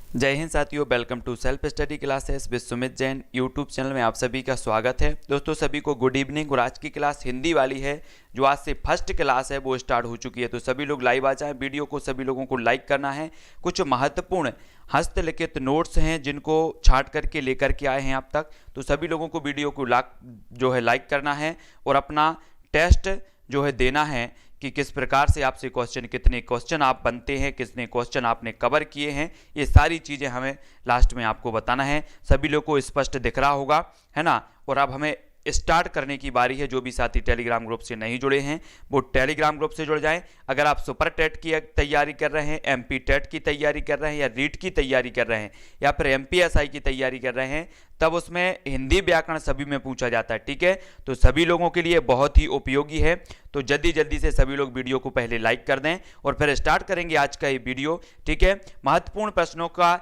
जय हिंद साथियों, welcome to self study classes with Sumit Jain YouTube channel में आप सभी का स्वागत है। दोस्तों सभी को गुड इवनिंग। और आज की क्लास हिंदी वाली है, जो आज से फर्स्ट क्लास है वो स्टार्ट हो चुकी है। तो सभी लोग लाइव आ जाएं। वीडियो को सभी लोगों को लाइक करना है। कुछ महत्वपूर्ण हस्तलिखित नोट्स हैं जिनको छांट करके लेकर के आए हैं आप तक, तो सभी लोगों को वीडियो को लाइक करना है और अपना टेस्ट देना है कि किस प्रकार से आपसे क्वेश्चन, कितने क्वेश्चन आप बनते हैं, कितने क्वेश्चन आपने कवर किए हैं, ये सारी चीज़ें हमें लास्ट में आपको बताना है। सभी लोग को स्पष्ट दिख रहा होगा, है ना। और अब हमें स्टार्ट करने की बारी है। जो भी साथी टेलीग्राम ग्रुप से नहीं जुड़े हैं वो टेलीग्राम ग्रुप से जुड़ जाएं। अगर आप सुपर टेट की तैयारी कर रहे हैं, एमपी टेट की तैयारी कर रहे हैं, या रीट की तैयारी कर रहे हैं, या फिर एमपीएसआई की तैयारी कर रहे हैं, तब उसमें हिंदी व्याकरण सभी में पूछा जाता है, ठीक है। तो सभी लोगों के लिए बहुत ही उपयोगी है। तो जल्दी जल्दी से सभी लोग वीडियो को पहले लाइक कर दें और फिर स्टार्ट करेंगे आज का ये वीडियो, ठीक है। महत्वपूर्ण प्रश्नों का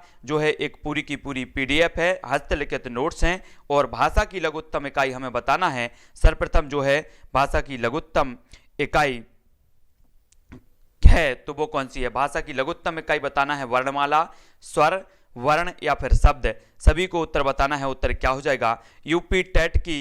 एक पूरी की पूरी पीडीएफ है, हस्तलिखित नोट्स हैं और भाषा की लघुत्तम इकाई हमें बताना है। सर्वप्रथम भाषा की लघुत्तम इकाई है तो वो कौन सी है। भाषा की लघुत्तम इकाई बताना है वर्णमाला, स्वर, वर्ण या फिर शब्द। सभी को उत्तर बताना है। उत्तर क्या हो जाएगा। यूपी टेट की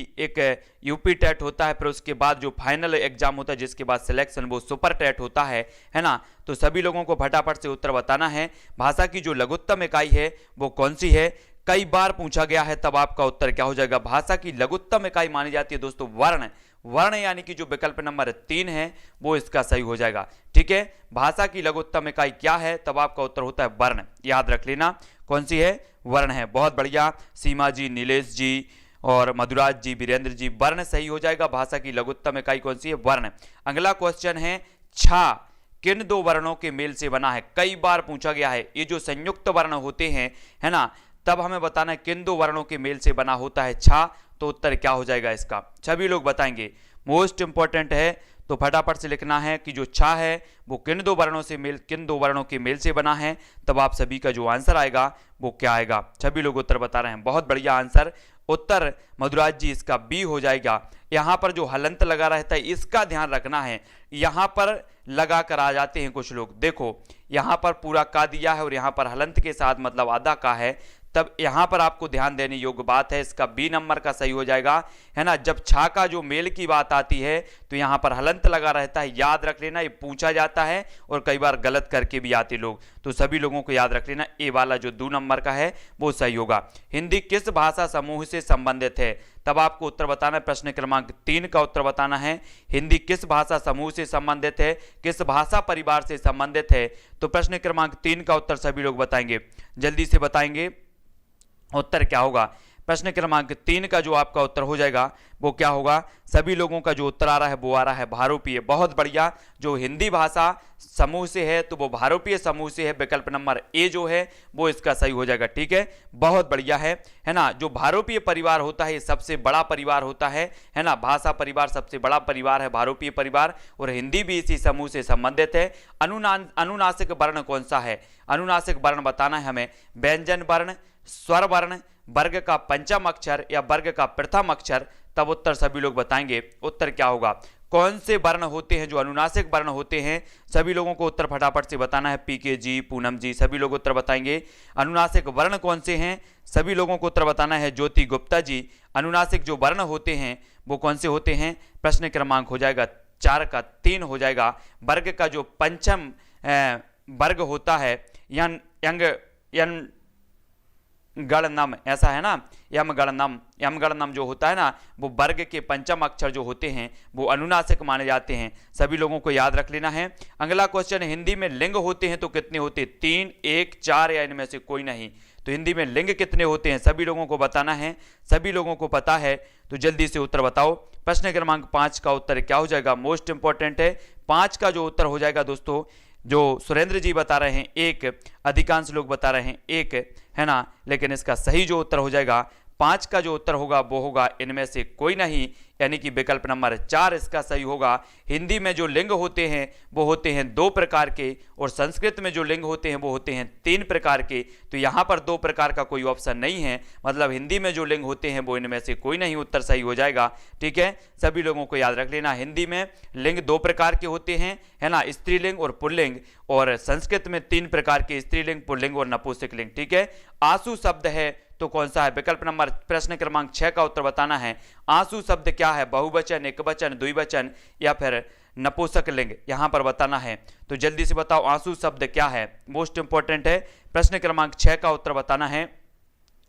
यूपी टेट होता है, फिर उसके बाद जो फाइनल एग्जाम होता है जिसके बाद सिलेक्शन, वो सुपर टेट होता है ना। तो सभी लोगों को फटाफट से उत्तर बताना है। भाषा की जो लघुत्तम इकाई है वो कौन सी है, कई बार पूछा गया है, तब आपका उत्तर क्या हो जाएगा। भाषा की लघुत्तम इकाई मानी जाती है दोस्तों वर्ण। वर्ण यानी कि जो विकल्प नंबर 3 है वो इसका सही हो जाएगा, ठीक है। भाषा की लघुत्तम इकाई क्या है, तब आपका उत्तर होता है वर्ण। याद रख लेना कौन सी है, वर्ण है। बहुत बढ़िया सीमा जी, नीलेश जी और मधुराज जी, वीरेंद्र जी, वर्ण सही हो जाएगा। भाषा की लघुत्तम इकाई कौन सी है, वर्ण। अगला क्वेश्चन है छा किन दो वर्णों के मेल से बना है। कई बार पूछा गया है। ये जो संयुक्त वर्ण होते हैं, है ना, तब हमें बताना है किन दो वर्णों के मेल से बना होता है छा। तो उत्तर क्या हो जाएगा इसका, सभी लोग बताएंगे। मोस्ट इंपॉर्टेंट है, तो फटाफट से लिखना है कि जो छा है वो किन दो वर्णों के मेल से बना है। तब आप सभी का जो आंसर आएगा वो क्या आएगा। सभी लोग उत्तर बता रहे हैं, बहुत बढ़िया आंसर। उत्तर मधुराज जी इसका बी हो जाएगा। यहां पर जो हलंत लगा रहता है इसका ध्यान रखना है। यहां पर लगा कर आ जाते हैं कुछ लोग, देखो यहां पर पूरा का दिया है और यहां पर हलंत के साथ मतलब आधा का है, तब यहां पर आपको ध्यान देने योग्य बात है। इसका बी नंबर का सही हो जाएगा, है ना। जब छा का जो मेल की बात आती है तो यहां पर हलंत लगा रहता है। याद रख लेना, ये पूछा जाता है और कई बार गलत करके भी आते लोग, तो सभी लोगों को याद रख लेना। ए वाला जो 2 नंबर का है वो सही होगा। हिंदी किस भाषा समूह से संबंधित है, तब आपको उत्तर बताना है। प्रश्न क्रमांक 3 का उत्तर बताना है। हिंदी किस भाषा समूह से संबंधित है, किस भाषा परिवार से संबंधित है। तो प्रश्न क्रमांक 3 का उत्तर सभी लोग बताएंगे, जल्दी से बताएंगे उत्तर क्या होगा। प्रश्न क्रमांक 3 का जो आपका उत्तर हो जाएगा वो क्या होगा। सभी लोगों का जो उत्तर आ रहा है वो आ रहा है भारोपीय। बहुत बढ़िया। जो हिंदी भाषा समूह से है तो वो भारोपीय समूह से है। विकल्प नंबर ए जो है वो इसका सही हो जाएगा, ठीक है। बहुत बढ़िया है ना। जो भारोपीय परिवार होता है ये सबसे बड़ा परिवार होता है ना। भाषा परिवार सबसे बड़ा परिवार है भारोपीय परिवार, और हिंदी भी इसी समूह से संबंधित है। अनुनासिक वर्ण कौन सा है, अनुनासिक वर्ण बताना है हमें। व्यंजन वर्ण, स्वर वर्ण, वर्ग का पंचम अक्षर या वर्ग का प्रथम अक्षर। तब उत्तर सभी लोग बताएंगे। उत्तर क्या होगा। कौन से वर्ण होते हैं जो अनुनासिक वर्ण होते हैं, सभी लोगों को उत्तर फटाफट से बताना है। पीके जी, पूनम जी, सभी लोग उत्तर बताएंगे। अनुनासिक वर्ण कौन से हैं, सभी लोगों को उत्तर बताना है। ज्योति गुप्ता जी, अनुनासिक जो वर्ण होते हैं वो कौन से होते हैं। प्रश्न क्रमांक हो जाएगा 4 का 3 हो जाएगा। वर्ग का जो पंचम वर्ग होता है यन गणनम, ऐसा है ना, यम गणनम जो होता है ना, वो वर्ग के पंचम अक्षर जो होते हैं वो अनुनासिक माने जाते हैं। सभी लोगों को याद रख लेना है। अगला क्वेश्चन, हिंदी में लिंग होते हैं तो कितने होते हैं। 3, 1, 4 या इनमें से कोई नहीं। तो हिंदी में लिंग कितने होते हैं सभी लोगों को बताना है। सभी लोगों को पता है तो जल्दी से उत्तर बताओ। प्रश्न क्रमांक 5 का उत्तर क्या हो जाएगा, मोस्ट इंपॉर्टेंट है। 5 का जो उत्तर हो जाएगा दोस्तों, जो सुरेंद्र जी बता रहे हैं 1, अधिकांश लोग बता रहे हैं 1, है ना, लेकिन इसका सही जो उत्तर हो जाएगा 5 का जो उत्तर होगा वो होगा इनमें से कोई नहीं, यानी कि विकल्प नंबर 4 इसका सही होगा। हिंदी में जो लिंग होते हैं वो होते हैं 2 प्रकार के, और संस्कृत में जो लिंग होते हैं वो होते हैं 3 प्रकार के। तो यहाँ पर 2 प्रकार का कोई ऑप्शन नहीं है, मतलब हिंदी में जो लिंग होते हैं वो इनमें से कोई नहीं, उत्तर सही हो जाएगा। ठीक है, सभी लोगों को याद रख लेना, हिंदी में लिंग 2 प्रकार के होते हैं, है ना, स्त्रीलिंग और पुल्लिंग, और संस्कृत में 3 प्रकार के, स्त्रीलिंग, पुल्लिंग और नपुंसकलिंग। ठीक है, आंसू शब्द है तो कौन सा है? विकल्प नंबर प्रश्न क्रमांक 6 का उत्तर बताना है। आंसू शब्द क्या है? बहुवचन, एकवचन, द्विवचन या फिर नपुंसकलिंग, यहां पर बताना है। तो जल्दी से बताओ आंसू शब्द क्या है, मोस्ट इंपॉर्टेंट है, प्रश्न क्रमांक 6 का उत्तर बताना है।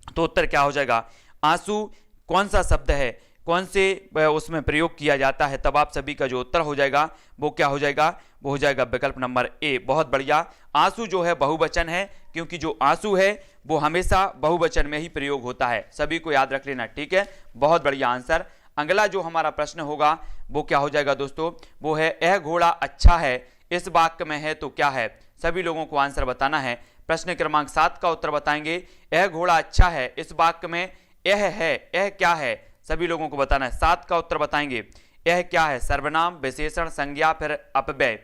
तो उत्तर क्या हो जाएगा? आंसू कौन सा शब्द है, कौन से उसमें प्रयोग किया जाता है, तब आप सभी का जो उत्तर हो जाएगा वो क्या हो जाएगा? वो हो जाएगा विकल्प नंबर ए। बहुत बढ़िया, आंसू जो है बहुवचन है, क्योंकि जो आंसू है वो हमेशा बहुवचन में ही प्रयोग होता है, सभी को याद रख लेना। ठीक है, बहुत बढ़िया आंसर। अगला जो हमारा प्रश्न होगा वो क्या हो जाएगा दोस्तों? वो है यह घोड़ा अच्छा है, इस वाक्य में है तो क्या है? सभी लोगों को आंसर बताना है। प्रश्न क्रमांक 7 का उत्तर बताएंगे। यह घोड़ा अच्छा है, इस वाक्य में यह है, यह क्या है? सभी लोगों को बताना है। 7 का उत्तर बताएंगे, यह क्या है? सर्वनाम, विशेषण, संज्ञा, फिर अपव्यय।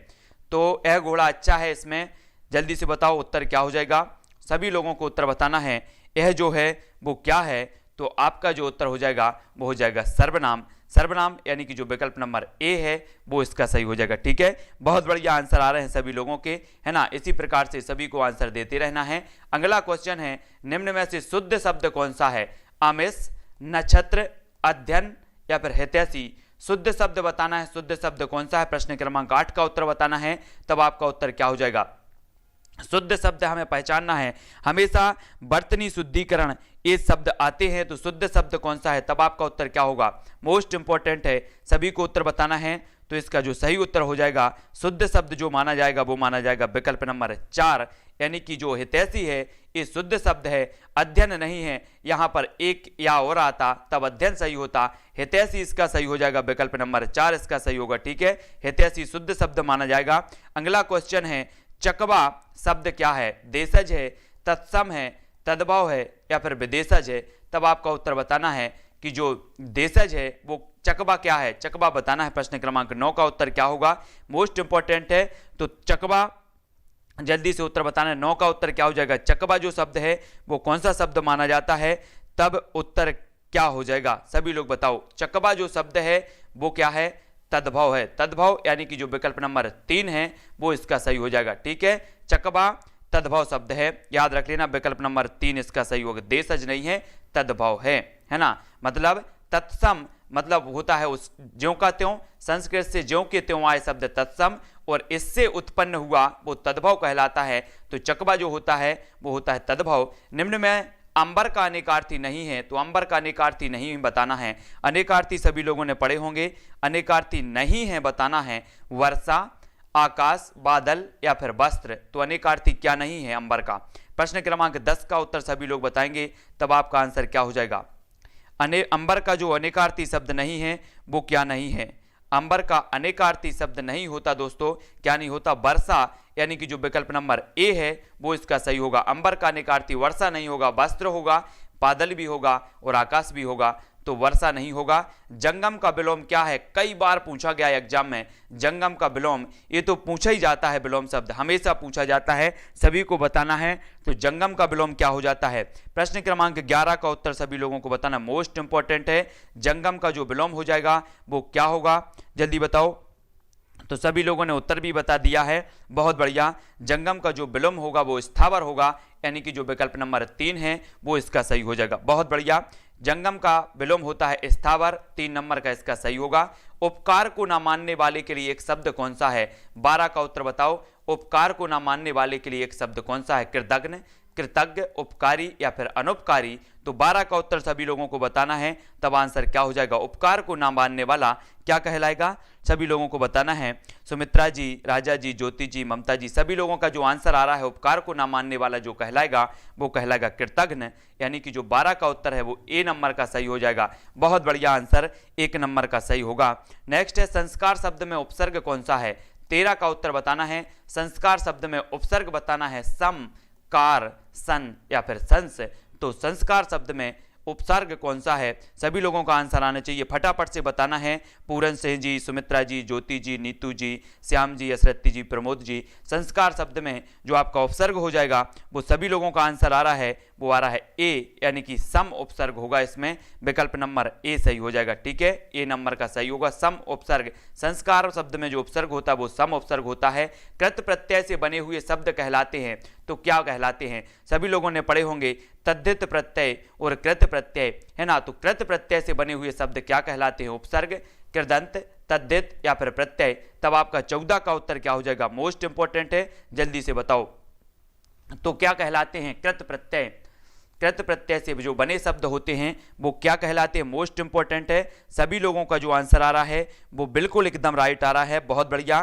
तो यह घोड़ा अच्छा है, इसमें जल्दी से बताओ उत्तर क्या हो जाएगा? सभी लोगों को उत्तर बताना है। यह जो है वो क्या है? तो आपका जो उत्तर हो जाएगा वो हो जाएगा सर्वनाम। सर्वनाम यानी कि जो विकल्प नंबर ए है वो इसका सही हो जाएगा। ठीक है, बहुत बढ़िया आंसर आ रहे हैं सभी लोगों के, है ना। इसी प्रकार से सभी को आंसर देते रहना है। अगला क्वेश्चन है, निम्न में से शुद्ध शब्द कौन सा है? आमिष, नक्षत्र, अध्ययन या फिर हितैषी। शुद्ध शब्द बताना है, शुद्ध शब्द कौन सा है? प्रश्न क्रमांक 8 का उत्तर बताना है, तब आपका उत्तर क्या हो जाएगा? शुद्ध शब्द हमें पहचानना है, हमेशा वर्तनी शुद्धिकरण ये शब्द आते हैं, तो शुद्ध शब्द कौन सा है, तब आपका उत्तर क्या होगा? मोस्ट इंपॉर्टेंट है, सभी को उत्तर बताना है। तो इसका जो सही उत्तर हो जाएगा, शुद्ध शब्द जो माना जाएगा वो माना जाएगा विकल्प नंबर 4, यानी कि जो हितैषी है ये शुद्ध शब्द है, अध्ययन नहीं है। यहां पर एक या और आता तब अध्ययन सही होता, हितैषी इसका सही हो जाएगा, विकल्प नंबर 4 इसका सही होगा। ठीक है, हितैषी शुद्ध शब्द माना जाएगा। अगला क्वेश्चन है, चकवा शब्द क्या है? देशज है, तत्सम है, तद्भव है या फिर विदेशज है? तब आपका उत्तर बताना है कि जो देशज है वो चकवा क्या है, चकवा बताना है। प्रश्न क्रमांक 9 का उत्तर क्या होगा? मोस्ट इंपॉर्टेंट है, तो चकवा जल्दी से उत्तर बताना है। 9 का उत्तर क्या हो जाएगा? चकवा जो शब्द है वो कौन सा शब्द माना जाता है, तब उत्तर क्या हो जाएगा? सभी लोग बताओ, चकवा जो शब्द है वो क्या है? तद्भव है। तद्भव यानी कि जो विकल्प नंबर 3 है वो इसका सही हो जाएगा। ठीक है, चकवा तद्भव शब्द है, याद रख लेना, विकल्प नंबर 3 इसका सही होगा। देशज नहीं है, तद्भव है ना। मतलब तत्सम मतलब होता है उस ज्यों का त्यों, संस्कृत से ज्यों के त्यों आए शब्द तत्सम, और इससे उत्पन्न हुआ वो तद्भव कहलाता है। तो चकवा जो होता है वो होता है तद्भव। निम्न में अंबर का अनेकार्थी नहीं है, तो अंबर का अनेकार्थी नहीं बताना है। अनेकार्थी सभी लोगों ने पढ़े होंगे, अनेकार्थी नहीं है बताना है। वर्षा, आकाश, बादल या फिर वस्त्र, तो अनेकार्थी क्या नहीं है अंबर का? प्रश्न क्रमांक 10 का उत्तर सभी लोग बताएंगे, तब आपका आंसर क्या हो जाएगा? अंबर का जो अनेकार्थी शब्द नहीं है वो क्या नहीं है? अंबर का अनेकार्थी शब्द नहीं होता दोस्तों, क्या नहीं होता? वर्षा, यानी कि जो विकल्प नंबर ए है वो इसका सही होगा। अंबर का अनेकार्थी वर्षा नहीं होगा, वस्त्र होगा, बादल भी होगा और आकाश भी होगा, तो वर्षा नहीं होगा। जंगम का विलोम क्या है? कई बार पूछा गया एग्जाम में, जंगम का विलोम, ये तो पूछा ही जाता है, विलोम शब्द हमेशा पूछा जाता है, सभी को बताना है। तो जंगम का विलोम क्या हो जाता है? प्रश्न क्रमांक 11 का उत्तर सभी लोगों को बताना, मोस्ट इंपॉर्टेंट है। जंगम का जो विलोम हो जाएगा वो क्या होगा, जल्दी बताओ। तो सभी लोगों ने उत्तर भी बता दिया है, बहुत बढ़िया। जंगम का जो विलोम होगा वो स्थावर होगा, यानी कि जो विकल्प नंबर 3 है वो इसका सही हो जाएगा। बहुत बढ़िया, जंगम का विलोम होता है स्थावर, 3 नंबर का इसका सही होगा। उपकार को ना मानने वाले के लिए एक शब्द कौन सा है? 12 का उत्तर बताओ। उपकार को ना मानने वाले के लिए एक शब्द कौन सा है? कृतज्ञ, कृतज्ञ, उपकारी या फिर अनुपकारी। तो 12 का उत्तर सभी लोगों को बताना है, तब आंसर क्या हो जाएगा? उपकार को ना मानने वाला क्या कहलाएगा? सभी लोगों को बताना है। सुमित्रा जी, राजा जी, ज्योति जी, ममता जी, सभी लोगों का जो आंसर आ रहा है उपकार को ना मानने वाला जो कहलाएगा वो कहलाएगा कृतज्ञ, यानी कि जो 12 का उत्तर है वो ए नंबर का सही हो जाएगा। बहुत बढ़िया आंसर 1 नंबर का सही होगा। नेक्स्ट है, संस्कार शब्द में उपसर्ग कौन सा है? 13 का उत्तर बताना है। संस्कार शब्द में उपसर्ग बताना है, सम, कार, सन या फिर संस। तो संस्कार शब्द में उपसर्ग कौन सा है? सभी लोगों का आंसर आना चाहिए, फटाफट से बताना है। पूरन सिंह जी, सुमित्रा जी, ज्योति जी, नीतू जी, श्याम जी, असरती जी, प्रमोद जी। संस्कार शब्द में जो आपका उपसर्ग हो जाएगा वो सभी लोगों का आंसर आ रहा है, वो आ रहा है ए, यानी कि सम उपसर्ग होगा इसमें। विकल्प नंबर ए सही हो जाएगा, ठीक है, ए नंबर का सही होगा, सम उपसर्ग। संस्कार शब्द में जो उपसर्ग होता है वो सम उपसर्ग होता है। कृत प्रत्यय से बने हुए शब्द कहलाते हैं, तो क्या कहलाते हैं? सभी लोगों ने पढ़े होंगे तद्धित प्रत्यय और कृत प्रत्यय, है ना। तो कृत प्रत्यय से बने हुए शब्द क्या कहलाते हैं? उपसर्ग, कृदंत, तद्धित या फिर प्रत्यय। तब आपका 14 का उत्तर क्या हो जाएगा? मोस्ट इंपॉर्टेंट है, जल्दी से बताओ। तो क्या कहलाते हैं? कृत प्रत्यय। कृत प्रत्यय से जो बने शब्द होते हैं वो क्या कहलाते हैं? मोस्ट इंपॉर्टेंट है। सभी लोगों का जो आंसर आ रहा है वो बिल्कुल एकदम राइट आ रहा है, बहुत बढ़िया।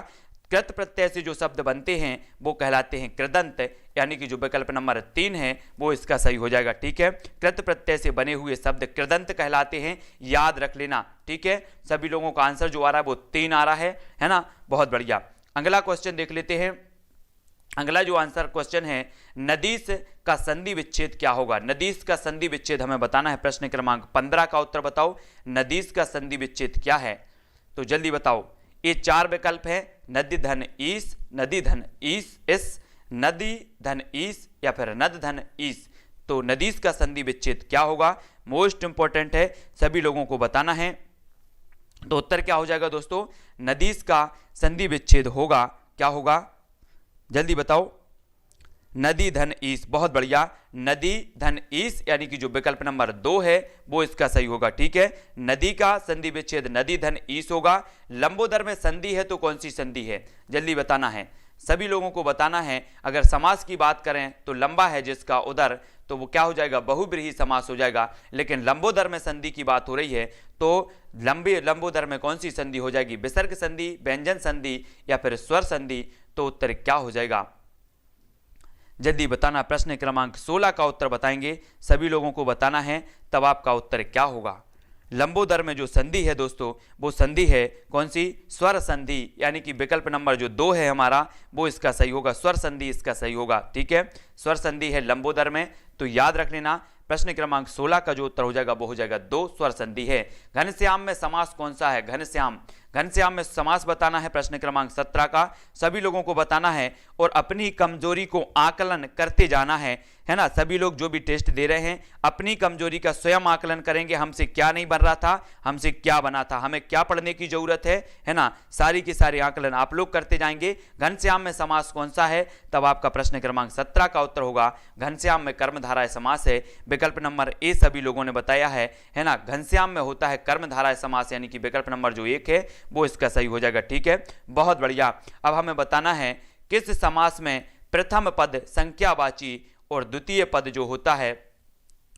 कृत प्रत्यय से जो शब्द बनते हैं वो कहलाते हैं कृदंत, यानी कि जो विकल्प नंबर 3 है वो इसका सही हो जाएगा, ठीक है। कृत प्रत्यय से बने हुए शब्द कृदंत कहलाते हैं, याद रख लेना, ठीक है। सभी लोगों का आंसर जो आ रहा है वो 3 आ रहा है ना, बहुत बढ़िया। अगला क्वेश्चन देख लेते हैं। अगला जो आंसर क्वेश्चन है, नदीस का संधि विच्छेद क्या होगा? नदीस का संधि विच्छेद हमें बताना है। प्रश्न क्रमांक 15 का उत्तर बताओ, नदीस का संधि विच्छेद क्या है? तो जल्दी बताओ। ये 4 विकल्प है, नदी धन ईस, नदी धन ईस इस, नदी धन ईस या फिर नद धन ईस। तो नदीस का संधि विच्छेद क्या होगा? मोस्ट इंपॉर्टेंट है, सभी लोगों को बताना है। तो उत्तर क्या हो जाएगा दोस्तों? नदीस का संधि विच्छेद होगा, क्या होगा? जल्दी बताओ। नदी धन ईस, बहुत बढ़िया, नदी धन ईस, यानी कि जो विकल्प नंबर 2 है वो इसका सही होगा, ठीक है। नदी का संधि विच्छेद नदी धन ईस होगा। लंबोदर में संधि है तो कौन सी संधि है? जल्दी बताना है, सभी लोगों को बताना है। अगर समास की बात करें तो लंबा है जिसका उदर, तो वो क्या हो जाएगा? बहुब्रीहि समास हो जाएगा। लेकिन लंबोदर में संधि की बात हो रही है तो लंबोदर में कौन सी संधि हो जाएगी? विसर्ग संधि, व्यंजन संधि या फिर स्वर संधि। तो उत्तर क्या हो जाएगा? जल्दी बताना। प्रश्न क्रमांक 16 का उत्तर बताएंगे, सभी लोगों को बताना है, तब आपका उत्तर क्या होगा। लंबोदर में जो संधि है दोस्तों वो संधि है कौन सी? स्वर संधि, यानी कि विकल्प नंबर जो 2 है हमारा वो इसका सही होगा, स्वर संधि इसका सही होगा, ठीक है। स्वर संधि है लंबोदर में, तो याद रख लेना। प्रश्न क्रमांक 16 का जो उत्तर हो जाएगा वो हो जाएगा 2, स्वर संधि है। घनश्याम में समास कौन सा है? घनश्याम, घनश्याम में समास बताना है। प्रश्न क्रमांक 17 का सभी लोगों को बताना है और अपनी कमजोरी को आकलन करते जाना है ना। सभी लोग जो भी टेस्ट दे रहे हैं अपनी कमजोरी का स्वयं आकलन करेंगे, हमसे क्या नहीं बन रहा था, हमसे क्या बना था, हमें क्या पढ़ने की जरूरत है ना। सारी की सारी आकलन आप लोग करते जाएंगे। घनश्याम में समास कौन सा है? तब आपका प्रश्न क्रमांक 17 का उत्तर होगा घनश्याम में कर्मधारय समास है। विकल्प नंबर ए सभी लोगों ने बताया है ना। घनश्याम में होता है कर्मधारय समास, यानी कि विकल्प नंबर जो 1 है वो इसका सही हो जाएगा, ठीक है, बहुत बढ़िया। अब हमें बताना है किस समास में प्रथम पद संख्यावाची और द्वितीय पद जो होता है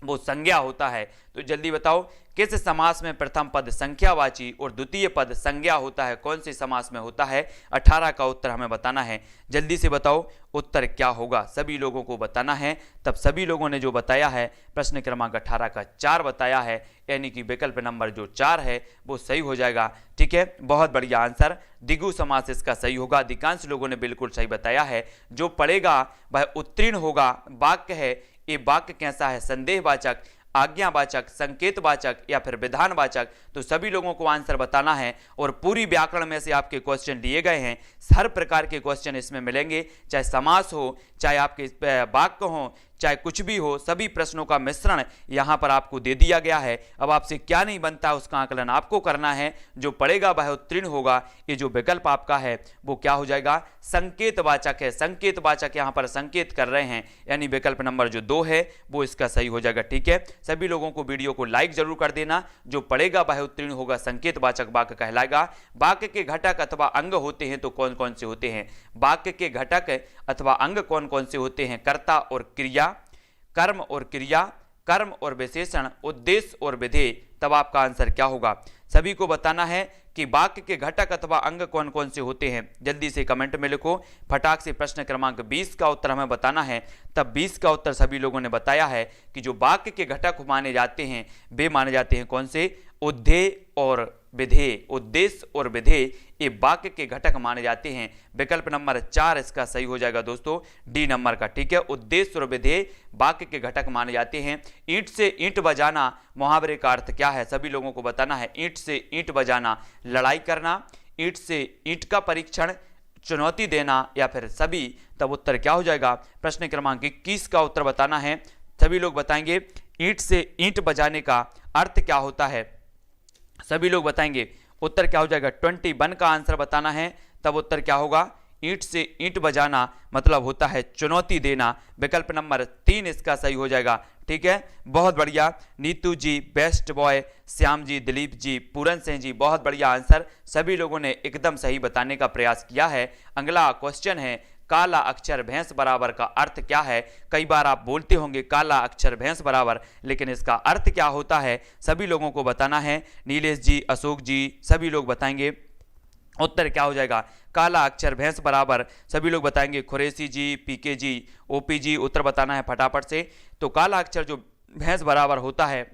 वो संज्ञा होता है। तो जल्दी बताओ, किस समास में प्रथम पद संख्यावाची और द्वितीय पद संज्ञा होता है? कौन से समास में होता है? 18 का उत्तर हमें बताना है, जल्दी से बताओ उत्तर क्या होगा, सभी लोगों को बताना है। तब सभी लोगों ने जो बताया है प्रश्न क्रमांक 18 का 4 बताया है, यानी कि विकल्प नंबर जो 4 है वो सही हो जाएगा, ठीक है, बहुत बढ़िया आंसर। द्विगु समास इसका सही होगा। अधिकांश लोगों ने बिल्कुल सही बताया है। जो पढ़ेगा वह उत्तीर्ण होगा। वाक्य है, ये वाक्य कैसा है? संदेहवाचक, आज्ञावाचक, संकेतवाचक या फिर विधानवाचक। तो सभी लोगों को आंसर बताना है और पूरी व्याकरण में से आपके क्वेश्चन लिए गए हैं। हर प्रकार के क्वेश्चन इसमें मिलेंगे, चाहे समास हो, चाहे आपके वाक्य हो, चाहे कुछ भी हो, सभी प्रश्नों का मिश्रण यहाँ पर आपको दे दिया गया है। अब आपसे क्या नहीं बनता उसका आकलन आपको करना है। जो पढ़ेगा वह उत्तीर्ण होगा। ये जो विकल्प आपका है वो क्या हो जाएगा? संकेतवाचक है। संकेतवाचक यहाँ पर संकेत कर रहे हैं, यानी विकल्प नंबर जो 2 है वो इसका सही हो जाएगा, ठीक है। सभी लोगों को वीडियो को लाइक जरूर कर देना। जो पढ़ेगा वह उत्तीर्ण होगा, संकेतवाचक वाक्य कहलाएगा। वाक्य के घटक अथवा अंग होते हैं तो कौन कौन से होते हैं? वाक्य के घटक अथवा अंग कौन कौन से होते हैं? कर्ता और क्रिया, कर्म और क्रिया, कर्म और विशेषण, उद्देश्य और विधेय। तब आपका आंसर क्या होगा? सभी को बताना है कि वाक्य के घटक अथवा अंग कौन कौन से होते हैं। जल्दी से कमेंट में लिखो फटाक से। प्रश्न क्रमांक 20 का उत्तर हमें बताना है। तब 20 का उत्तर सभी लोगों ने बताया है कि जो वाक्य के घटक माने जाते हैं वे माने जाते हैं कौन से? उद्देश्य और विधेय। उद्देश्य और विधेय ये वाक्य के घटक माने जाते हैं। विकल्प नंबर 4 इसका सही हो जाएगा दोस्तों, डी नंबर का। ठीक है, उद्देश्य और विधेय वाक्य के घटक माने जाते हैं। ईंट से ईंट बजाना मुहावरे का अर्थ क्या है, सभी लोगों को बताना है। ईंट से ईंट बजाना, लड़ाई करना, ईंट से ईंट का परीक्षण, चुनौती देना, या फिर सभी। तब उत्तर क्या हो जाएगा, प्रश्न क्रमांक 21 का उत्तर बताना है। सभी लोग बताएंगे ईंट से ईंट बजाने का अर्थ क्या होता है, सभी लोग बताएंगे उत्तर क्या हो जाएगा। 21 का आंसर बताना है, तब उत्तर क्या होगा, ईंट से ईंट बजाना मतलब होता है चुनौती देना। विकल्प नंबर 3 इसका सही हो जाएगा। ठीक है, बहुत बढ़िया। नीतू जी, बेस्ट बॉय, श्याम जी, दिलीप जी, पूरन सिंह जी, बहुत बढ़िया आंसर, सभी लोगों ने एकदम सही बताने का प्रयास किया है। अगला क्वेश्चन है, काला अक्षर भैंस बराबर का अर्थ क्या है। कई बार आप बोलते होंगे काला अक्षर भैंस बराबर, लेकिन इसका अर्थ क्या होता है, सभी लोगों को बताना है। नीलेश जी, अशोक जी, सभी लोग बताएंगे उत्तर क्या हो जाएगा, काला अक्षर भैंस बराबर, सभी लोग बताएंगे। खुरेसी जी, पीके जी, ओपी जी, उत्तर बताना है फटाफट से। तो काला अक्षर जो भैंस बराबर होता है,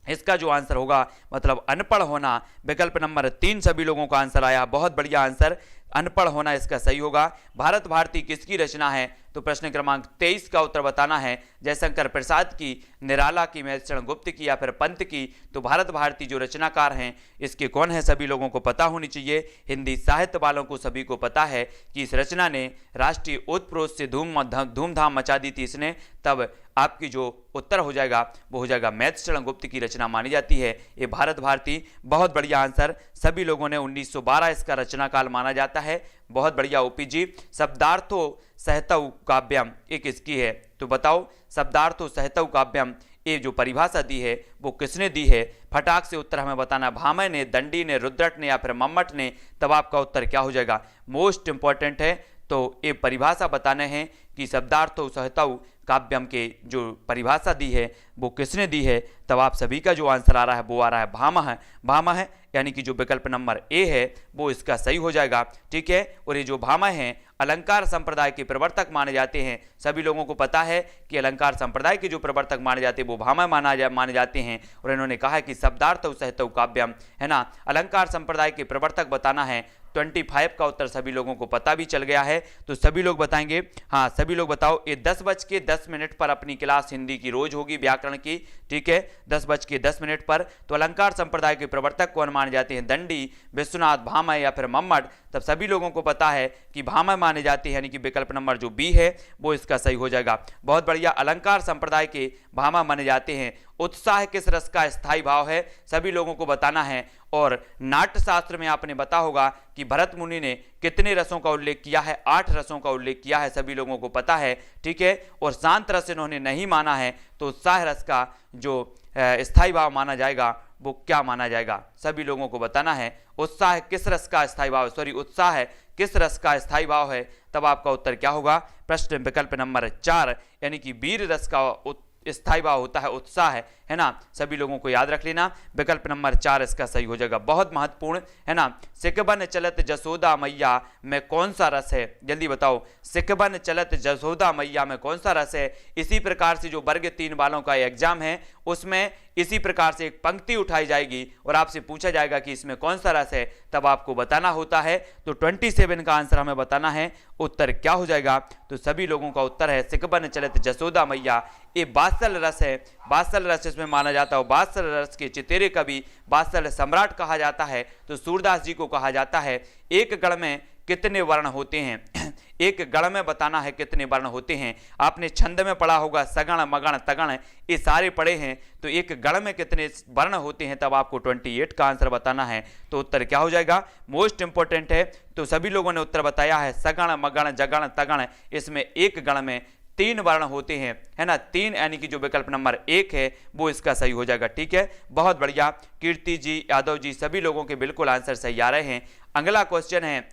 इसका जो आंसर होगा मतलब अनपढ़ होना। विकल्प नंबर 3 सभी लोगों का आंसर आया, बहुत बढ़िया आंसर, अनपढ़ होना इसका सही होगा। भारत भारती किसकी रचना है, तो प्रश्न क्रमांक 23 का उत्तर बताना है। जयशंकर प्रसाद की, निराला की, महर्षि गुप्त की, या फिर पंत की। तो भारत भारती जो रचनाकार हैं इसके कौन है, सभी लोगों को पता होनी चाहिए। हिंदी साहित्य वालों को सभी को पता है कि इस रचना ने राष्ट्रीय ओतप्रोत से धूमधाम मचा दी थी इसने। तब आपकी जो उत्तर हो जाएगा वो हो जाएगा महर्षि गुप्त की रचना मानी जाती है ये भारत भारती। बहुत बढ़िया आंसर, सभी लोगों ने 1912 इसका रचनाकाल माना जाता है। बहुत बढ़िया ओपी जी। शब्दार्थो सहतौ काव्यम ये किसकी है, तो बताओ शब्दार्थो सहतौ काव्यम ये जो परिभाषा दी है वो किसने दी है, फटाक से उत्तर हमें बताना। भामह ने, दंडी ने, रुद्रट ने, या फिर मम्मट ने। तब आपका उत्तर क्या हो जाएगा, मोस्ट इंपॉर्टेंट है। तो ये परिभाषा बताने हैं कि शब्दार्थो सहतौ काव्यम के जो परिभाषा दी है वो किसने दी है। तब आप सभी का जो आंसर आ रहा है वो आ रहा है भामह। भामह यानी कि जो विकल्प नंबर ए है वो इसका सही हो जाएगा। ठीक है, और ये जो भामह हैं अलंकार संप्रदाय के प्रवर्तक माने जाते हैं। सभी लोगों को पता है कि अलंकार संप्रदाय के जो प्रवर्तक माने जाते हैं वो भामह माने जाते हैं। और इन्होंने कहा है कि शब्दार्थौ सहतौ काव्यम, है ना, अलंकार संप्रदाय के प्रवर्तक बताना है। 25 का उत्तर सभी लोगों को पता भी चल गया है। तो सभी लोग बताएंगे, हाँ सभी लोग बताओ। ये 10:10 पर अपनी क्लास हिंदी की रोज होगी व्याकरण की। ठीक है, 10:10 पर। तो अलंकार संप्रदाय के प्रवर्तक कौन माने जाते हैं, दंडी, विश्वनाथ, भामह या फिर मम्मट। तब सभी लोगों को पता है कि भामह माने जाते हैं, यानी कि विकल्प नंबर जो बी है वो इसका सही हो जाएगा। बहुत बढ़िया, अलंकार संप्रदाय के भामह माने जाते हैं। उत्साह किस रस का स्थायी भाव है, सभी लोगों को बताना है। और नाट्य शास्त्र में आपने बता होगा कि भरत मुनि ने कितने रसों का उल्लेख किया है, 8 रसों का उल्लेख किया है, सभी लोगों को पता है। ठीक है, और शांत रस इन्होंने नहीं माना है। तो उत्साह रस का जो स्थायी भाव माना जाएगा वो क्या माना जाएगा, सभी लोगों को बताना है। उत्साह किस रस का स्थायी भाव, उत्साह किस रस का स्थायी भाव है। तब आपका उत्तर क्या होगा, प्रश्न विकल्प नंबर 4 यानी कि वीर रस का स्थायी भाव होता है उत्साह, है ना, सभी लोगों को याद रख लेना। विकल्प नंबर 4 इसका सही हो जाएगा, बहुत महत्वपूर्ण, है ना। सिकबन चलत जसोदा मैया में कौन सा रस है, जल्दी बताओ। सिकबन चलत जसोदा मैया में कौन सा रस है। इसी प्रकार से जो वर्ग 3 वालों का एग्जाम है उसमें इसी प्रकार से एक पंक्ति उठाई जाएगी और आपसे पूछा जाएगा कि इसमें कौन सा रस है, तब आपको बताना होता है। तो 27 का आंसर हमें बताना है, उत्तर क्या हो जाएगा। तो सभी लोगों का उत्तर है सिकबन चलत जसोदा मैया, ये बात्सल रस है। बात्सल रस इसमें माना जाता है। बात्सल रस के चितेरे कवि बात्सल सम्राट कहा जाता है। तो सूरदास जी को कहा जाता है। एक गण में कितने वर्ण होते हैं, एक गण में बताना है कितने वर्ण होते हैं। आपने छंद में पढ़ा होगा सगण, मगण, तगण, ये सारे पढ़े हैं। तो एक गण में कितने वर्ण होते हैं, तब आपको 28 का आंसर बताना है। तो उत्तर क्या हो जाएगा, मोस्ट इंपोर्टेंट है। तो सभी लोगों ने उत्तर बताया है सगण, मगण, जगण, तगण। इसमें एक गण में 3 वर्ण होते हैं, है ना, 3, यानी कि जो विकल्प नंबर 1 है वो इसका सही हो जाएगा। ठीक है, बहुत बढ़िया। कीर्ति जी, यादव जी, सभी लोगों के बिल्कुल आंसर सही आ रहे हैं। अगला क्वेश्चन है,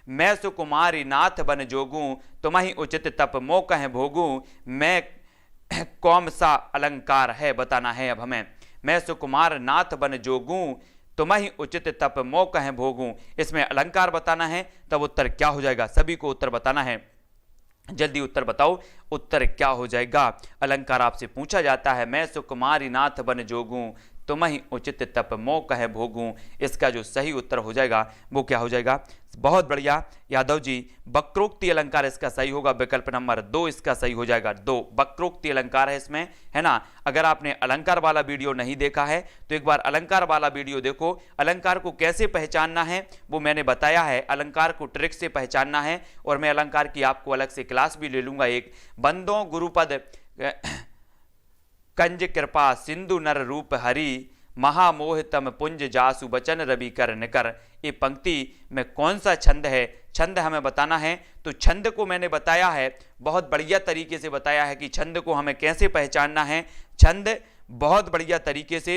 मैं सुकुमारी नाथ बन जोगूं, तुम्हि उचित तप मो कह भोगूं, मैं कौन सा अलंकार है, बताना है अब हमें। मैं सुकुमार नाथ बन जोगूं, तुम्हि उचित तप मो कह भोगूं, इसमें अलंकार बताना है। तब उत्तर क्या हो जाएगा, सभी को उत्तर बताना है, जल्दी उत्तर बताओ। उत्तर क्या हो जाएगा, अलंकार आपसे पूछा जाता है। मैं सुकुमारी नाथ बन जोगूं, तुमहि उचित तप मोह कह भोगूं। इसका जो सही उत्तर हो जाएगा वो क्या हो जाएगा? बहुत बढ़िया यादव जी, वक्रोक्ति अलंकार इसका सही होगा, विकल्प नंबर 2 इसका सही हो जाएगा। 2 वक्रोक्ति अलंकार है इसमें, है ना। अगर आपने अलंकार वाला वीडियो नहीं देखा है तो एक बार अलंकार वाला वीडियो देखो। अलंकार को कैसे पहचानना है वो मैंने बताया है, अलंकार को ट्रिक से पहचानना है, और मैं अलंकार की आपको अलग से क्लास भी ले लूंगा एक। बंदों गुरुपद कंज कृपा सिंधु नर रूप हरि, महामोह तम पुंज जासु बचन रवि कर निकर। ये पंक्ति में कौन सा छंद है? छंद हमें बताना है। तो छंद को मैंने बताया है, बहुत बढ़िया तरीके से बताया है कि छंद को हमें कैसे पहचानना है। छंद बहुत बढ़िया तरीके से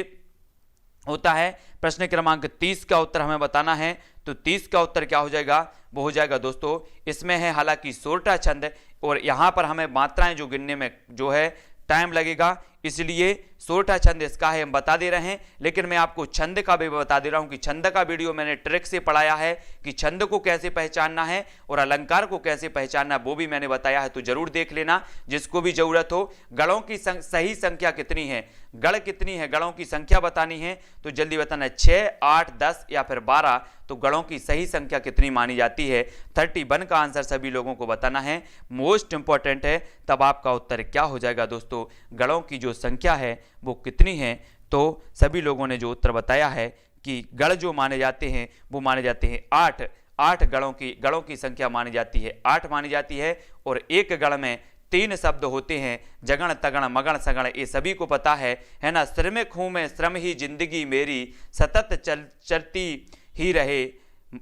होता है। प्रश्न क्रमांक 30 का उत्तर हमें बताना है। तो 30 का उत्तर क्या हो जाएगा? वो हो जाएगा दोस्तों, इसमें है हालांकि सोरठा छंद, और यहां पर हमें मात्राएं जो गिनने में जो है टाइम लगेगा, इसलिए सोरठा छंद इसका है, हम बता दे रहे हैं। लेकिन मैं आपको छंद का भी बता दे रहा हूं कि छंद का वीडियो मैंने ट्रिक से पढ़ाया है कि छंद को कैसे पहचानना है और अलंकार को कैसे पहचानना है, वो भी मैंने बताया है, तो जरूर देख लेना जिसको भी जरूरत हो। गणों की सही संख्या कितनी है, गण कितनी है, गणों की संख्या बतानी है तो जल्दी बताना है, 6, 8, 10 या फिर 12। तो गणों की सही संख्या कितनी मानी जाती है? 31 का आंसर सभी लोगों को बताना है, मोस्ट इंपॉर्टेंट है। तब आपका उत्तर क्या हो जाएगा दोस्तों? गणों की जो संख्या है वो कितनी है? तो सभी लोगों ने जो उत्तर बताया है कि गण जो माने जाते हैं वो माने जाते हैं 8। 8 गणों की संख्या मानी जाती है, 8 मानी जाती है। और एक गण में 3 शब्द होते हैं, जगण तगण मगण सगण, ये सभी को पता है ना। श्रमिक हूं मैं, श्रम ही जिंदगी मेरी, सतत चलती ही रहे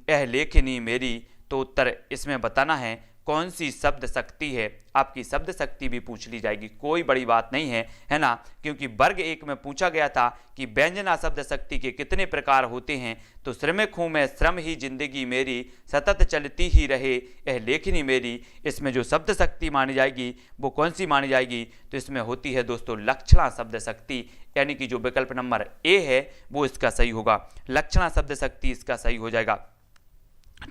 यह लेखनी मेरी। तो उत्तर इसमें बताना है कौन सी शब्द शक्ति है। आपकी शब्द शक्ति भी पूछ ली जाएगी, कोई बड़ी बात नहीं है ना, क्योंकि वर्ग 1 में पूछा गया था कि व्यंजना शब्द शक्ति के कितने प्रकार होते हैं। तो श्रमिक हूं मैं, श्रम ही जिंदगी मेरी, सतत चलती ही रहे यह लेखनी मेरी। इसमें जो शब्द शक्ति मानी जाएगी वो कौन सी मानी जाएगी? तो इसमें होती है दोस्तों लक्षणा शब्द शक्ति, यानी कि जो विकल्प नंबर ए है वो इसका सही होगा। लक्षणा शब्द शक्ति इसका सही हो जाएगा।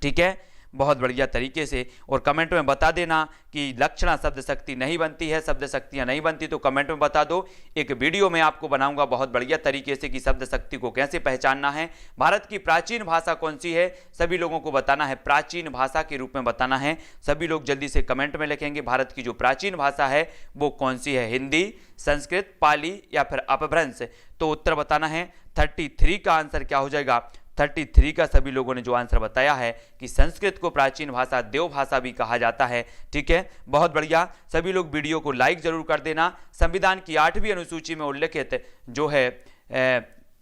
ठीक है, बहुत बढ़िया तरीके से। और कमेंट में बता देना कि लक्षणा शब्द शक्ति नहीं बनती है, शब्द शक्तियां नहीं बनती, तो कमेंट में बता दो। एक वीडियो में आपको बनाऊंगा बहुत बढ़िया तरीके से कि शब्द शक्ति को कैसे पहचानना है। भारत की प्राचीन भाषा कौन सी है? सभी लोगों को बताना है, प्राचीन भाषा के रूप में बताना है। सभी लोग जल्दी से कमेंट में लिखेंगे भारत की जो प्राचीन भाषा है वो कौन सी है, हिंदी, संस्कृत, पाली या फिर अपभ्रंश। तो उत्तर बताना है। 33 का आंसर क्या हो जाएगा? 33 का सभी लोगों ने जो आंसर बताया है कि संस्कृत को प्राचीन भाषा, देव भाषा भी कहा जाता है। ठीक है, बहुत बढ़िया। सभी लोग वीडियो को लाइक जरूर कर देना। संविधान की 8वीं अनुसूची में उल्लेखित जो है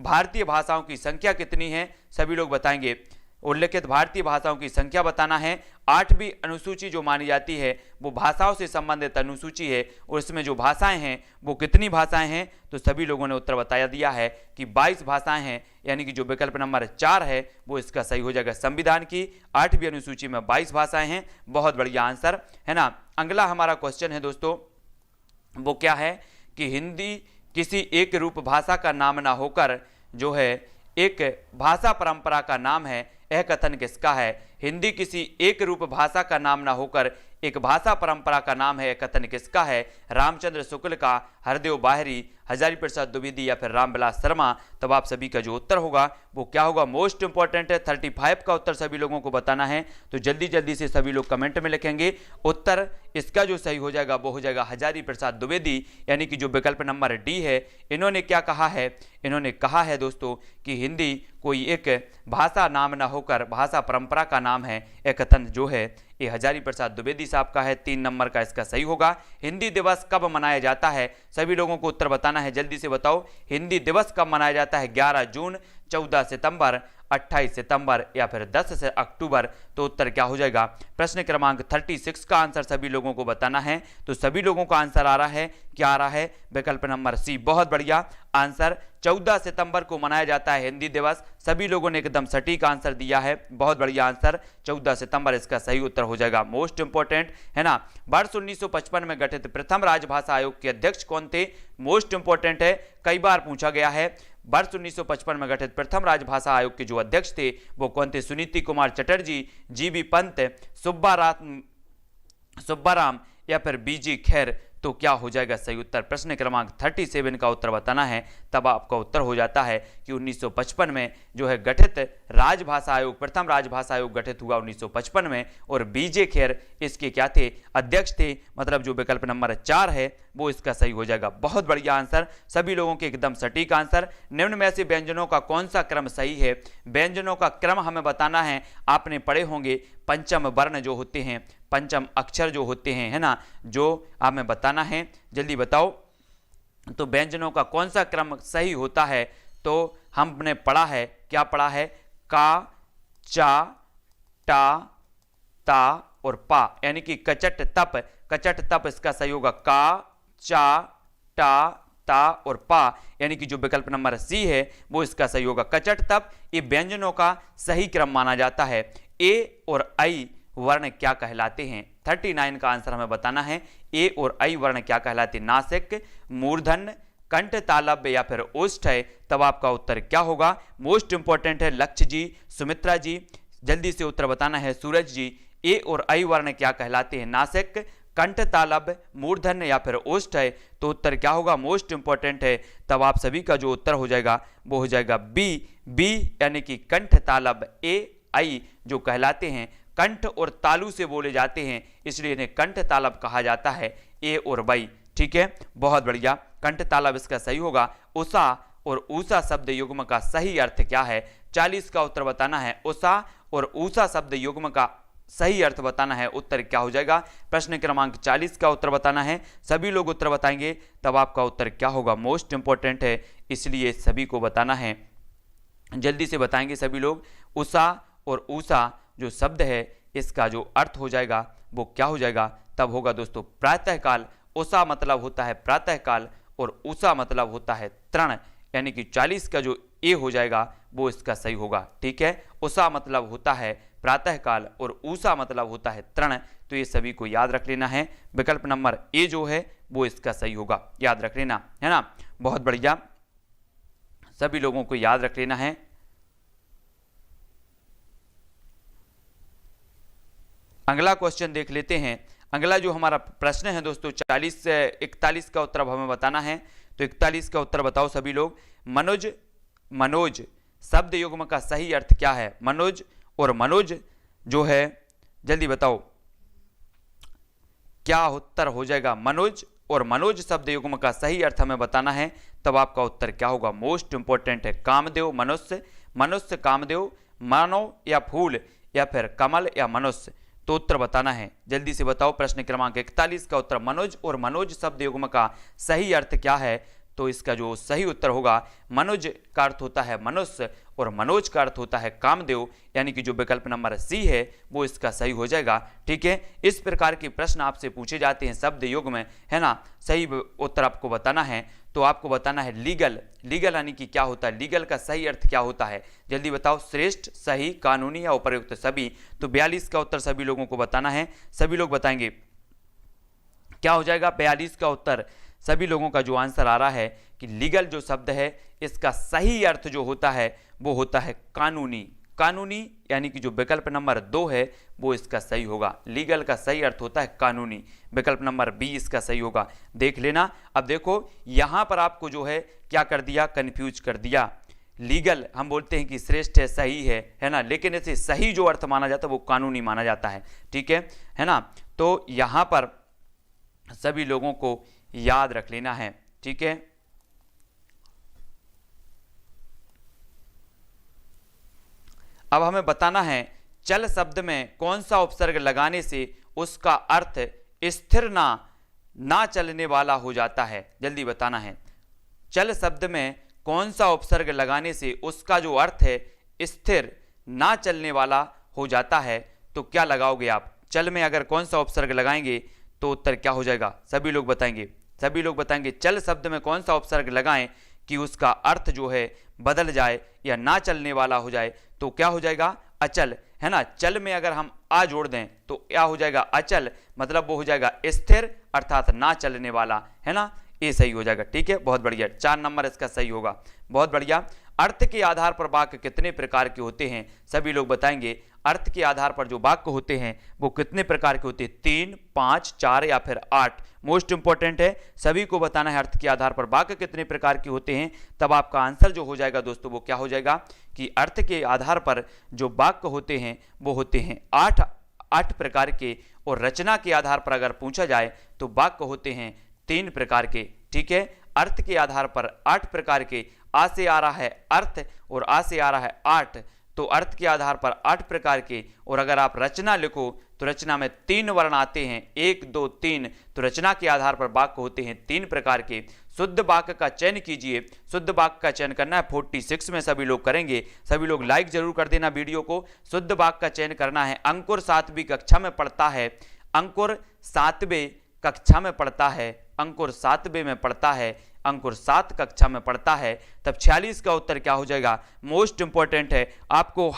भारतीय भाषाओं की संख्या कितनी है? सभी लोग बताएंगे। उल्लेखित भारतीय भाषाओं की संख्या बताना है। 8वीं अनुसूची जो मानी जाती है वो भाषाओं से संबंधित अनुसूची है, और इसमें जो भाषाएं हैं वो कितनी भाषाएं हैं? तो सभी लोगों ने उत्तर बताया दिया है कि 22 भाषाएं हैं, यानी कि जो विकल्प नंबर 4 है वो इसका सही हो जाएगा। संविधान की 8वीं अनुसूची में 22 भाषाएं हैं। बहुत बढ़िया आंसर है ना। अगला हमारा क्वेश्चन है दोस्तों, वो क्या है कि हिंदी किसी एक रूप भाषा का नाम ना होकर जो है एक भाषा परंपरा का नाम है, यह कथन किसका है? हिंदी किसी एक रूप भाषा का नाम ना होकर एक भाषा परंपरा का नाम है, यह कथन किसका है? रामचंद्र शुक्ल का, हरदेव बाहरी, हजारी प्रसाद द्विवेदी या फिर रामविलास शर्मा। तब आप सभी का जो उत्तर होगा वो क्या होगा? मोस्ट इंपॉर्टेंट है। 35 का उत्तर सभी लोगों को बताना है, तो जल्दी जल्दी से सभी लोग कमेंट में लिखेंगे। उत्तर इसका जो सही हो जाएगा वो हो जाएगा हजारी प्रसाद द्विवेदी, यानी कि जो विकल्प नंबर डी है। इन्होंने क्या कहा है? इन्होंने कहा है दोस्तों कि हिंदी कोई एक भाषा नाम ना होकर भाषा परंपरा का नाम है, यह कथन जो है ये हजारी प्रसाद द्विवेदी साहब का है। 3 नंबर का इसका सही होगा। हिंदी दिवस कब मनाया जाता है? सभी लोगों को उत्तर बताना है, जल्दी से बताओ। हिंदी दिवस कब मनाया जाता है? 11 जून, 14 सितंबर, 28 सितंबर या फिर 10 से अक्टूबर। तो उत्तर क्या हो जाएगा? प्रश्न क्रमांक 36 का आंसर सभी लोगों को बताना है। तो सभी लोगों का आंसर आ रहा है, क्या आ रहा है? विकल्प नंबर सी। बहुत बढ़िया आंसर। 14 सितंबर को मनाया जाता है हिंदी दिवस। सभी लोगों ने एकदम सटीक आंसर दिया है, बहुत बढ़िया आंसर। 14 सितंबर इसका सही उत्तर हो जाएगा। मोस्ट इंपॉर्टेंट है ना। वर्ष 1955 में गठित प्रथम राजभाषा आयोग के अध्यक्ष कौन थे? मोस्ट इंपॉर्टेंट है, कई बार पूछा गया है। वर्ष 1955 में गठित प्रथम राजभाषा आयोग के जो अध्यक्ष थे वो कौन थे? सुनीति कुमार चटर्जी, जीबी पंत, सुब्बाराम या फिर बीजी खैर। तो क्या हो जाएगा सही उत्तर। प्रश्न क्रमांक 37 का उत्तर बताना है, तब आपका उत्तर हो जाता है कि 1955 में जो है गठित राजभाषा आयोग, प्रथम राजभाषा आयोग गठित हुआ 1955 में, और बीजे खेर इसके क्या थे, अध्यक्ष थे। मतलब जो विकल्प नंबर 4 है वो इसका सही हो जाएगा। बहुत बढ़िया आंसर, सभी लोगों के एकदम सटीक आंसर। निम्न में से व्यंजनों का कौन सा क्रम सही है? व्यंजनों का क्रम हमें बताना है। आपने पढ़े होंगे पंचम वर्ण जो होते हैं, पंचम अक्षर जो होते हैं, है ना, जो हमें बताना है, जल्दी बताओ। तो व्यंजनों का कौन सा क्रम सही होता है? तो हमने पढ़ा है, क्या पढ़ा है? का, चा, टा, ता और पा, यानी कि कचट तप, कचट तप इसका सही होगा। का, चा, टा, ता और पा, यानी कि जो विकल्प नंबर सी है वो इसका सही होगा। कचट तप ये व्यंजनों का सही क्रम माना जाता है। ए और आई वर्ण क्या कहलाते हैं? 39 का आंसर हमें बताना है। ए और आई वर्ण क्या कहलाते हैं? नासिक, मूर्धन्य, कंठ तालव्य या फिर ओष्ठ है। तब आपका उत्तर क्या होगा? मोस्ट इंपॉर्टेंट है लक्ष्य जी, सुमित्रा जी, जल्दी से उत्तर बताना है। सूरज जी, ए और आई वर्ण क्या कहलाते हैं? नासिक, कंठ तालव्य, मूर्धन्य या फिर ओष्ठ है। तो उत्तर क्या होगा? मोस्ट इंपॉर्टेंट है। तब आप सभी का जो उत्तर हो जाएगा वो हो जाएगा बी, बी यानी कि कंठ तालव्य। ए आई जो कहलाते हैं कंठ और तालु से बोले जाते हैं, इसलिए इन्हें कंठ तालव्य कहा जाता है। ए और वाई, ठीक है, बहुत बढ़िया। कंठ तालव्य इसका सही होगा। उषा और ऊषा शब्द युग्म का सही अर्थ क्या है? 40 का उत्तर बताना है। उषा और ऊषा शब्द युग्म का सही अर्थ बताना है। उत्तर क्या हो जाएगा? प्रश्न क्रमांक 40 का उत्तर बताना है। सभी लोग उत्तर बताएंगे, तब आपका उत्तर क्या होगा? मोस्ट इंपॉर्टेंट है, इसलिए सभी को बताना है, जल्दी से बताएंगे सभी लोग। उषा और ऊषा जो शब्द है इसका जो अर्थ हो जाएगा वो क्या हो जाएगा? तब होगा दोस्तों प्रातःकाल। उषा मतलब होता है प्रातःकाल और ऊषा मतलब होता है तृण, यानी कि 40 का जो ए हो जाएगा वो इसका सही होगा। ठीक है, उषा मतलब होता है प्रातःकाल और ऊषा मतलब होता है तृण, तो ये सभी को याद रख लेना है। विकल्प नंबर ए जो है वो इसका सही होगा, याद रख लेना, है ना। बहुत बढ़िया, सभी लोगों को याद रख लेना है। अगला क्वेश्चन देख लेते हैं। अगला जो हमारा प्रश्न है दोस्तों 40 से 41 का उत्तर अब हमें बताना है। तो 41 का उत्तर बताओ सभी लोग। मनोज, मनोज शब्द युग्म का सही अर्थ क्या है? मनोज और मनोज जो है, जल्दी बताओ क्या उत्तर हो जाएगा? मनोज और मनोज शब्द युग्म का सही अर्थ हमें बताना है, तब आपका उत्तर क्या होगा? मोस्ट इंपॉर्टेंट है कामदेव, मनुष्य, मनुष्य कामदेव, मानव या फूल या फिर कमल या मनुष्य, तो उत्तर बताना है, जल्दी से बताओ। प्रश्न क्रमांक 41 का उत्तर मनोज और मनोज शब्द युग्म का सही अर्थ क्या है? तो इसका जो सही उत्तर होगा, मनोज का अर्थ होता है मनुष्य और मनोज का अर्थ होता है कामदेव, यानी कि जो विकल्प नंबर सी है वो इसका सही हो जाएगा। ठीक है, इस प्रकार के प्रश्न आपसे पूछे जाते हैं शब्द युग में, है ना। सही उत्तर आपको बताना है, तो आपको बताना है लीगल। लीगल यानी कि क्या होता है? लीगल का सही अर्थ क्या होता है? जल्दी बताओ। श्रेष्ठ, सही, कानूनी या उपयुक्त सभी। तो 42 का उत्तर सभी लोगों को बताना है। सभी लोग बताएंगे क्या हो जाएगा? 42 का उत्तर सभी लोगों का जो आंसर आ रहा है कि लीगल जो शब्द है इसका सही अर्थ जो होता है वो होता है कानूनी। कानूनी यानी कि जो विकल्प नंबर 2 है वो इसका सही होगा। लीगल का सही अर्थ होता है कानूनी, विकल्प नंबर बी इसका सही होगा। देख लेना। अब देखो यहां पर आपको जो है क्या कर दिया? कंफ्यूज कर दिया। लीगल हम बोलते हैं कि श्रेष्ठ है, सही है ना, लेकिन इसे सही जो अर्थ माना जाता है वो कानूनी माना जाता है। ठीक है ना। तो यहां पर सभी लोगों को याद रख लेना है। ठीक है, अब हमें बताना है चल शब्द में कौन सा उपसर्ग लगाने से उसका अर्थ स्थिर ना चलने वाला हो जाता है। जल्दी बताना है। चल शब्द में कौन सा उपसर्ग लगाने से उसका जो अर्थ है स्थिर ना चलने वाला हो जाता है। तो क्या लगाओगे आप? चल में अगर कौन सा उपसर्ग लगाएंगे तो उत्तर क्या हो जाएगा? सभी लोग बताएंगे। सभी लोग बताएंगे चल शब्द में कौन सा उपसर्ग लगाएं कि उसका अर्थ जो है बदल जाए या ना चलने वाला हो जाए। तो क्या हो जाएगा? अचल, है ना। चल में अगर हम आ जोड़ दें तो क्या हो जाएगा? अचल, मतलब वो हो जाएगा स्थिर अर्थात ना चलने वाला, है ना। ये सही हो जाएगा। ठीक है, बहुत बढ़िया, 4 नंबर इसका सही होगा। बहुत बढ़िया। अर्थ के आधार पर वाक्य कितने प्रकार के होते हैं? सभी लोग बताएंगे। अर्थ के आधार पर जो वाक्य होते हैं वो कितने प्रकार के होते हैं, 3, 5, 4 या फिर 8। मोस्ट इंपॉर्टेंट है, सभी को बताना है अर्थ के आधार पर वाक्य कितने प्रकार के होते हैं। तब आपका आंसर जो हो जाएगा दोस्तों वो क्या हो जाएगा कि अर्थ के आधार पर जो वाक्य होते हैं वो होते हैं 8 प्रकार के, और रचना के आधार पर अगर पूछा जाए तो वाक्य होते हैं 3 प्रकार के। ठीक है, अर्थ के आधार पर 8 प्रकार के, आ से आ रहा है अर्थ और आ से आ रहा है 8, तो अर्थ के आधार पर 8 प्रकार के। और अगर आप रचना लिखो तो रचना में 3 वर्ण आते हैं, 1, 2, 3, तो रचना के आधार पर वाक्य होते हैं 3 प्रकार के। शुद्ध वाक्य का चयन कीजिए, शुद्ध वाक्य का चयन करना है 46 में सभी लोग करेंगे। सभी लोग लाइक जरूर कर देना वीडियो को। शुद्ध वाक्य का चयन करना है। अंकुर 7वीं कक्षा में पढ़ता है, अंकुर 7वें कक्षा में पढ़ता है, अंकुर 7वें में पढ़ता है, अंकुर 7 कक्षा में पढ़ता है। तब 46 का उत्तर क्या हो जाएगा। मोस्ट इंपॉर्टेंट है, आपको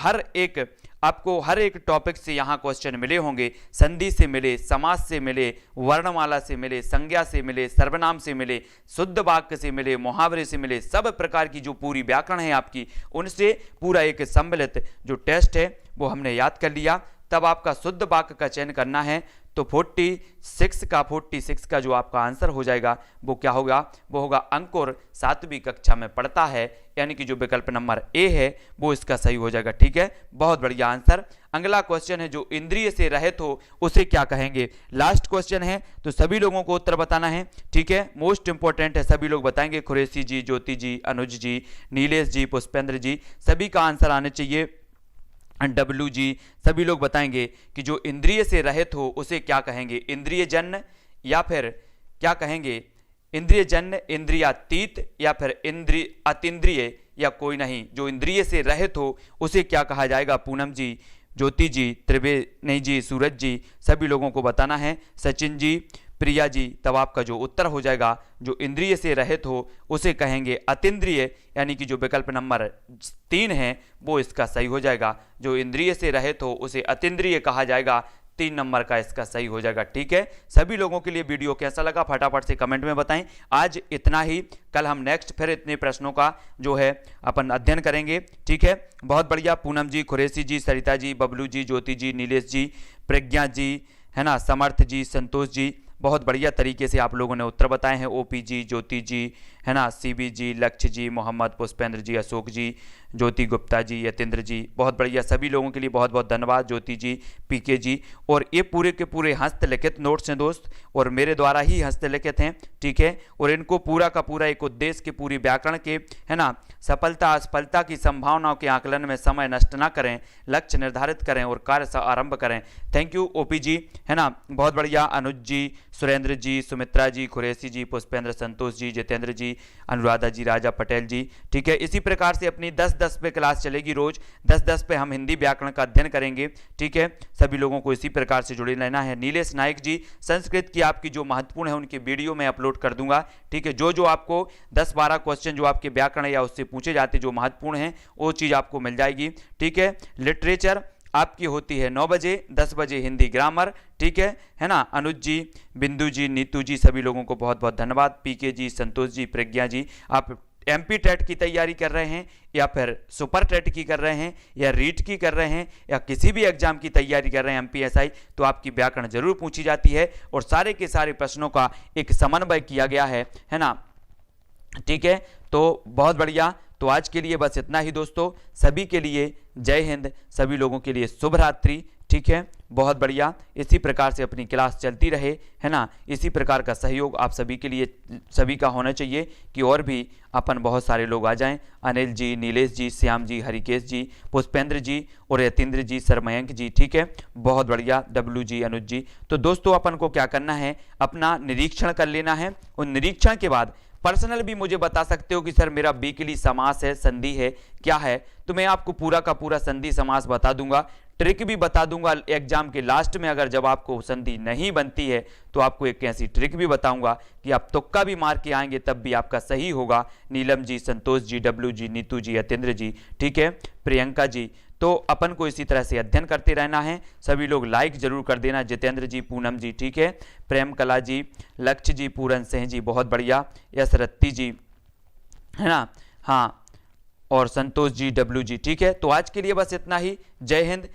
हर एक टॉपिक से यहाँ क्वेश्चन मिले होंगे। संधि से मिले, समास से मिले, वर्णमाला से मिले, संज्ञा से मिले, सर्वनाम से मिले, शुद्ध वाक्य से मिले, मुहावरे से मिले, सब प्रकार की जो पूरी व्याकरण है आपकी, उनसे पूरा एक सम्मिलित जो टेस्ट है वो हमने याद कर लिया। तब आपका शुद्ध वाक्य का चयन करना है तो 46 का जो आपका आंसर हो जाएगा वो क्या होगा, वो होगा अंकुर 7वीं कक्षा में पढ़ता है, यानी कि जो विकल्प नंबर ए है वो इसका सही हो जाएगा। ठीक है, बहुत बढ़िया आंसर। अगला क्वेश्चन है, जो इंद्रिय से रहित हो उसे क्या कहेंगे। लास्ट क्वेश्चन है तो सभी लोगों को उत्तर बताना है। ठीक है, मोस्ट इंपॉर्टेंट है, सभी लोग बताएंगे। खुरेशी जी, ज्योति जी, अनुज जी, नीलेश जी, पुष्पेंद्र जी, सभी का आंसर आने चाहिए। डब्लू जी, सभी लोग बताएंगे कि जो इंद्रिय से रहित हो उसे क्या कहेंगे, इंद्रिय जन्य या फिर क्या कहेंगे, इंद्रिय जन्य, इंद्रियातीत या फिर अतीन्द्रिय या कोई नहीं। जो इंद्रिय से रहित हो उसे क्या कहा जाएगा। पूनम जी, ज्योति जी, त्रिवेणी जी, सूरज जी, सभी लोगों को बताना है। सचिन जी, प्रिया जी, तब आपका जो उत्तर हो जाएगा, जो इंद्रिय से रहित हो उसे कहेंगे अतीन्द्रिय, यानी कि जो विकल्प नंबर 3 है वो इसका सही हो जाएगा। जो इंद्रिय से रहित हो उसे अतीन्द्रिय कहा जाएगा, 3 नंबर का इसका सही हो जाएगा। ठीक है, सभी लोगों के लिए वीडियो कैसा लगा फटाफट से कमेंट में बताएं। आज इतना ही, कल हम नेक्स्ट फिर इतने प्रश्नों का जो है अपन अध्ययन करेंगे। ठीक है, बहुत बढ़िया। पूनम जी, खुरेशी जी, सरिता जी, बबलू जी, ज्योति जी, नीलेश जी, प्रज्ञा जी, है ना, समर्थ जी, संतोष जी, बहुत बढ़िया तरीके से आप लोगों ने उत्तर बताए हैं। ओपी जी, ज्योति जी, है ना, सीबी जी, लक्ष्य जी, मोहम्मद, पुष्पेंद्र जी, अशोक जी, ज्योति गुप्ता जी, यतेंद्र जी, बहुत बढ़िया। सभी लोगों के लिए बहुत बहुत धन्यवाद। ज्योति जी, पीके जी, और ये पूरे के पूरे हस्तलिखित नोट्स हैं दोस्त, और मेरे द्वारा ही हस्तलिखित हैं। ठीक है, और इनको पूरा का पूरा एक उद्देश्य के पूरी व्याकरण के, है ना, सफलता असफलता की संभावनाओं के आकलन में समय नष्ट ना करें, लक्ष्य निर्धारित करें और कार्य से आरंभ करें। थैंक यू ओपी जी, है ना, बहुत बढ़िया। अनुज जी, सुरेंद्र जी, सुमित्रा जी, खुरेशी जी, पुष्पेंद्र, संतोष जी, जितेंद्र जी, अनुराधा जी, राजा पटेल जी। ठीक है, इसी प्रकार से अपनी 10-10 पे क्लास चलेगी, रोज 10-10 पे हम हिंदी व्याकरण का अध्ययन करेंगे। ठीक है, सभी लोगों को इसी प्रकार से जुड़े रहना है। नीलेश नायक जी, संस्कृत की आपकी जो महत्वपूर्ण है उनकी वीडियो में अपलोड कर दूंगा। ठीक है, जो आपको 10-12 क्वेश्चन जो आपके व्याकरण या उससे पूछे जाते जो महत्वपूर्ण हैं वो चीज़ आपको मिल जाएगी। ठीक है, लिटरेचर आपकी होती है 9 बजे, 10 बजे हिंदी ग्रामर। ठीक है ना। अनुज जी, बिंदु जी, नीतू जी, सभी लोगों को बहुत बहुत धन्यवाद। पीके जी, संतोष जी, प्रज्ञा जी, आप एमपी टेट की तैयारी कर रहे हैं या फिर सुपर टेट की कर रहे हैं या रीट की कर रहे हैं या किसी भी एग्जाम की तैयारी कर रहे हैं एमपीएसआई, तो आपकी व्याकरण जरूर पूछी जाती है और सारे के सारे प्रश्नों का एक समन्वय किया गया है ना। ठीक है, तो बहुत बढ़िया। तो आज के लिए बस इतना ही दोस्तों, सभी के लिए जय हिंद, सभी लोगों के लिए शुभ रात्रि। ठीक है, बहुत बढ़िया। इसी प्रकार से अपनी क्लास चलती रहे, है ना। इसी प्रकार का सहयोग आप सभी के लिए, सभी का होना चाहिए कि और भी अपन बहुत सारे लोग आ जाएं। अनिल जी, नीलेश जी, श्याम जी, हरिकेश जी, पुष्पेंद्र जी और यतेंद्र जी, सरमयंक जी। ठीक है, बहुत बढ़िया। डब्लू जी, अनुज जी। तो दोस्तों अपन को क्या करना है, अपना निरीक्षण कर लेना है। उन निरीक्षण के बाद पर्सनल भी मुझे बता सकते हो कि सर मेरा वीकली समास है, संधि है, क्या है, तो मैं आपको पूरा का पूरा संधि समास बता दूंगा, ट्रिक भी बता दूंगा। एग्जाम के लास्ट में अगर जब आपको संधि नहीं बनती है तो आपको एक ऐसी ट्रिक भी बताऊंगा कि आप तुक्का भी मार के आएंगे तब भी आपका सही होगा। नीलम जी, संतोष जी, डब्लू जी, नीतू जी, यतेंद्र जी, ठीक है, प्रियंका जी। तो अपन को इसी तरह से अध्ययन करते रहना है। सभी लोग लाइक जरूर कर देना। जितेंद्र जी, पूनम जी, ठीक है, प्रेम कला जी, लक्ष्य जी, पूरन सिंह जी, बहुत बढ़िया, यश रत्ती जी, है ना, हाँ, और संतोष जी, डब्लू जी। ठीक है, तो आज के लिए बस इतना ही। जय हिंद,